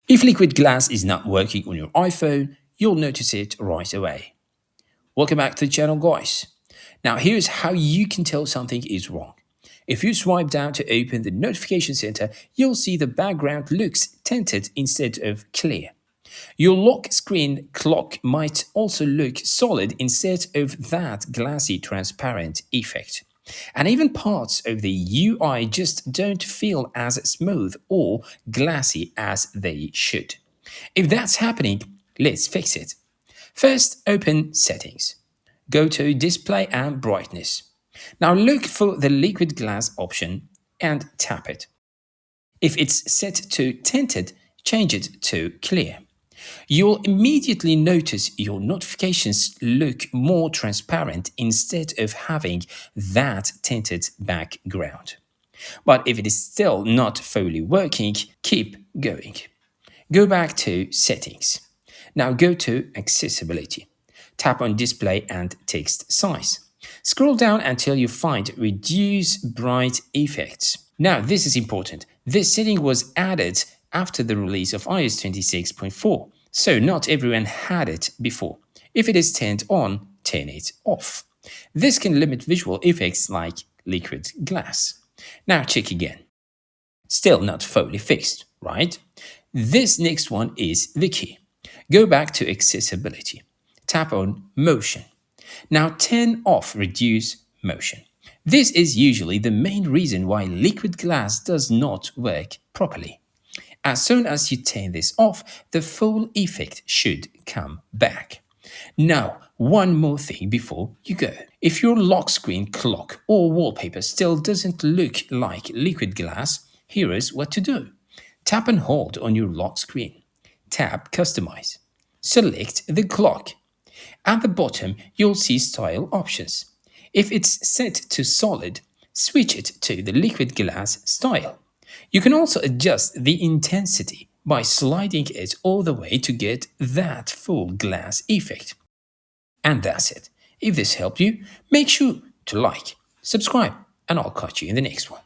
If liquid glass is not working on your iPhone, you'll notice it right away. Welcome back to the channel, guys. Now here's how you can tell something is wrong. If you swipe down to open the notification center, you'll see the background looks tinted instead of clear. Your lock screen clock might also look solid instead of that glassy transparent effect. And even parts of the UI just don't feel as smooth or glassy as they should. If that's happening, let's fix it. First, open Settings. Go to Display and Brightness. Now look for the liquid glass option and tap it. If it's set to tinted, change it to clear. You'll immediately notice your notifications look more transparent instead of having that tinted background. But if it is still not fully working, keep going. Go back to Settings. Now go to Accessibility. Tap on Display and Text Size. Scroll down until you find Reduce Bright Effects. Now this is important. This setting was added after the release of iOS 26.4, so not everyone had it before. If it is turned on, turn it off. This can limit visual effects like liquid glass. Now check again. Still not fully fixed, right? This next one is the key. Go back to Accessibility. Tap on Motion. Now turn off Reduce Motion. This is usually the main reason why liquid glass does not work properly. As soon as you turn this off, the full effect should come back. Now, one more thing before you go. If your lock screen clock or wallpaper still doesn't look like liquid glass, here is what to do. Tap and hold on your lock screen. Tap Customize. Select the clock. At the bottom, you'll see Style options. If it's set to solid, switch it to the liquid glass style. You can also adjust the intensity by sliding it all the way to get that full glass effect. And that's it. If this helped you, make sure to like, subscribe, and I'll catch you in the next one.